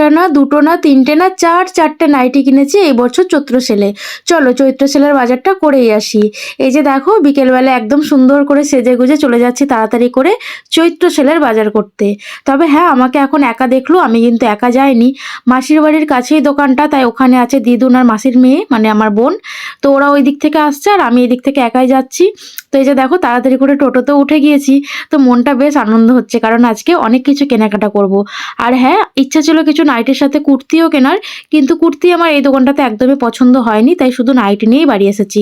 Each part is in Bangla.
একটা না, দুটো না, তিনটে না, চারটে নাইটি কিনেছি এই বছর চৈত্র সেলে। চলো চৈত্র সেলের বাজারটা করেই আসি। এই যে দেখো বিকেলবেলা একদম সুন্দর করে সেজে গুজে চলে যাচ্ছি তাড়াতাড়ি করে চৈত্র সেলের বাজার করতে। তবে হ্যাঁ, আমাকে এখন একা দেখলো, আমি কিন্তু একা যাইনি। মাসির বাড়ির কাছেই দোকানটা, তাই ওখানে আছে দিদুন আর মাসির মেয়ে মানে আমার বোন। তো ওরা ওই দিক থেকে আসছে আর আমি এই দিক থেকে একাই যাচ্ছি। তো এই যে দেখো তাড়াতাড়ি করে টোটোতে উঠে গিয়েছি। তো মনটা বেশ আনন্দ হচ্ছে, কারণ আজকে অনেক কিছু কেনাকাটা করব। আর হ্যাঁ, ইচ্ছা ছিল কিছু নাইটির সাথে কুর্তিও কেনার, কিন্তু কুর্তি আমার এই দোকানটাতে একদমই পছন্দ হয়নি, তাই শুধু নাইটি নিয়েই বাড়ি এসেছি।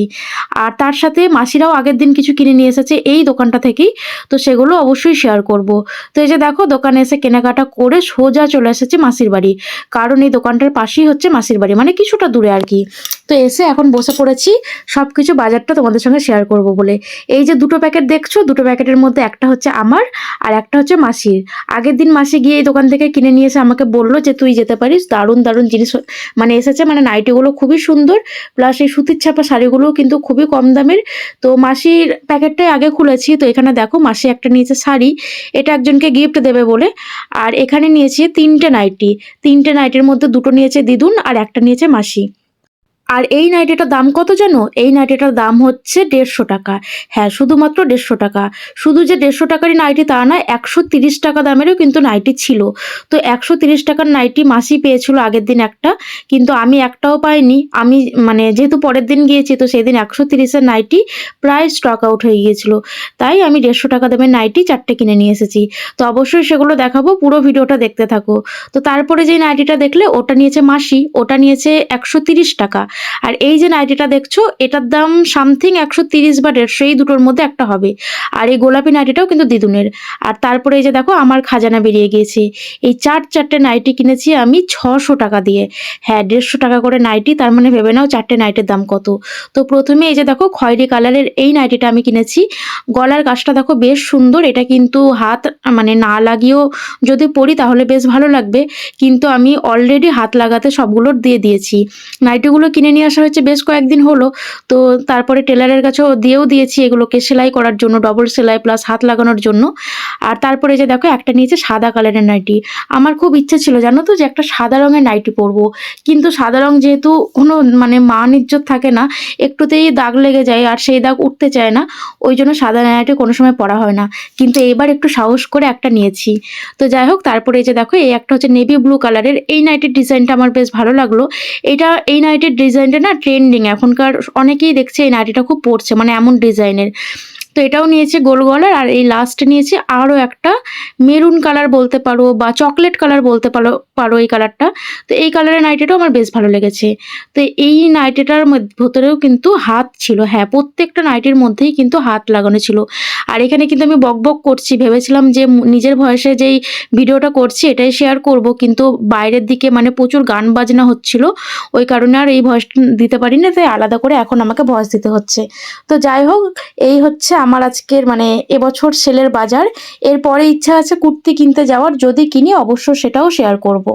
আর তার সাথে মাসিরাও আগের দিন কিছু কিনে নিয়ে এসেছে এই দোকানটা থেকেই, তো সেগুলো অবশ্যই শেয়ার করব। তো এই যে দেখো দোকানে এসে কেনাকাটা করে সোজা চলে এসেছে মাসির বাড়ি, কারণ এই দোকানটার পাশেই হচ্ছে মাসির বাড়ি, মানে কিছুটা দূরে আর কি। তো এসে এখন বসে পড়েছি সব কিছু বাজারটা তোমাদের সঙ্গে শেয়ার করব বলে। এই যে দুটো প্যাকেট দেখছো, দুটো প্যাকেটের মধ্যে একটা হচ্ছে আমার আর একটা হচ্ছে মাসির। আগের দিন মাসি গিয়ে এই দোকান থেকে কিনে নিয়ে এসে আমাকে বললো যে তুই যেতে পারিস, দারুণ দারুণ জিনিস মানে এসেছে, মানে নাইটিগুলো খুবই সুন্দর, প্লাস এই সুতির ছাপা শাড়িগুলোও কিন্তু খুবই কম দামের। তো মাসির প্যাকেটটাই আগে খুলেছি। তো এখানে দেখো মাসি একটা নিয়েছে শাড়ি, এটা একজনকে গিফট দেবে বলে। আর এখানে নিয়েছি তিনটে নাইটির মধ্যে দুটো নিয়েছে দিদুন আর একটা নিয়েছে মাসি। আর এই নাইটিটার দাম কত জানো? এই নাইটিটার দাম হচ্ছে 150 টাকা। হ্যাঁ, শুধুমাত্র 150 টাকা। শুধু যে 150 টাকারই নাইটি তা না, 130 টাকা দামেরও কিন্তু নাইটি ছিল। তো 130 টাকার নাইটি মাসি পেয়েছিল আগের দিন একটা, কিন্তু আমি একটাও পাইনি। আমি মানে যেহেতু পরের দিন গিয়েছি, তো সেই দিন 130-এর নাইটি প্রায় স্টক আউট হয়ে গিয়েছিল, তাই আমি 150 টাকা দামের নাইটি 4টে কিনে নিয়ে এসেছি। তো অবশ্যই সেগুলো দেখাবো, পুরো ভিডিওটা দেখতে থাকো। তো তারপরে যে নাইটিটা দেখলে ওটা নিয়েছে মাসি, ওটা নিয়েছে 130 টাকা। আর এই যে নাইটিটা দেখছো, এটার দাম সামথিং 130 বা 150, এই দুটোর মধ্যে একটা হবে। আর এই গোলাপি নাইটিটাও কিন্তু দিদুনের। আর তারপরে এই যে দেখো আমার খাজানা বেরিয়ে গিয়েছে। এই চারটে নাইটি কিনেছি আমি 600 টাকা দিয়ে। হ্যাঁ, 150 টাকা করে নাইটি, তার মানে ভেবে নাও চারটে নাইটির দাম কত। তো প্রথমে এই যে দেখো খয়েরি কালারের এই নাইটিটা আমি কিনেছি। গলার কাজটা দেখো বেশ সুন্দর, এটা কিন্তু হাত মানে না লাগিয়েও যদি পরি তাহলে বেশ ভালো লাগবে, কিন্তু আমি অলরেডি হাত লাগাতে সবগুলোর দিয়ে দিয়েছি। নাইটিগুলো কিনে নিয়ে আসা হয়েছে বেশ কয়েকদিন হলো। তো তারপরে টেলারের কাছেও দিয়েছি এগুলোকে সেলাই করার জন্য, ডবল সেলাই প্লাস হাত লাগানোর জন্য। আর তারপরে যে দেখো একটা নিয়েছে সাদা কালারের নাইটি। আমার খুব ইচ্ছে ছিল জানো তো যে একটা সাদা রঙের নাইটি পরবো, কিন্তু সাদা রং যেহেতু কোনো মানে মান ইজ্জত থাকে না, একটুতেই দাগ লেগে যায় আর সেই দাগ উঠতে চায় না, ওই জন্য সাদা নাইটি কোনো সময় পরা হয় না। কিন্তু এবার একটু সাহস করে একটা নিয়েছি। তো যাই হোক, তারপরে এই যে দেখো এই একটা হচ্ছে নেভি ব্লু কালারের, এই নাইটির ডিজাইনটা আমার বেশ ভালো লাগলো। এই নাইটির ডিজাইনটা না ট্রেন্ডিং, এখনকার অনেকেই দেখছে এই নাইটিটা খুব পরছে, মানে এমন ডিজাইনের। তো এটাও নিয়েছে গোল গলার। আর এই লাস্ট নিয়েছে আরও একটা মেরুন কালার বলতে পারো বা চকলেট কালার বলতে পারো এই কালারটা। তো এই কালারের নাইটিটাও আমার বেশ ভালো লেগেছে। তো এই নাইটিটার ভেতরেও কিন্তু হাত ছিল, হ্যাঁ প্রত্যেকটা নাইটির মধ্যেই কিন্তু হাত লাগানো ছিল। আর এখানে কিন্তু আমি বক করছি, ভেবেছিলাম যে নিজের ভয়েসে যেই ভিডিওটা করছি এটাই শেয়ার করব, কিন্তু বাইরের দিকে মানে প্রচুর গান বাজনা হচ্ছিল, ওই কারণে আর এই ভয়েসটা দিতে পারি না, তাই আলাদা করে এখন আমাকে ভয়েস দিতে হচ্ছে। তো যাই হোক, এই হচ্ছে আমার আজকের মানে এবছর সেলের বাজার। এরপরে ইচ্ছা আছে কুর্তি কিনতে যাওয়ার, যদি কিনি অবশ্য সেটাও শেয়ার করব।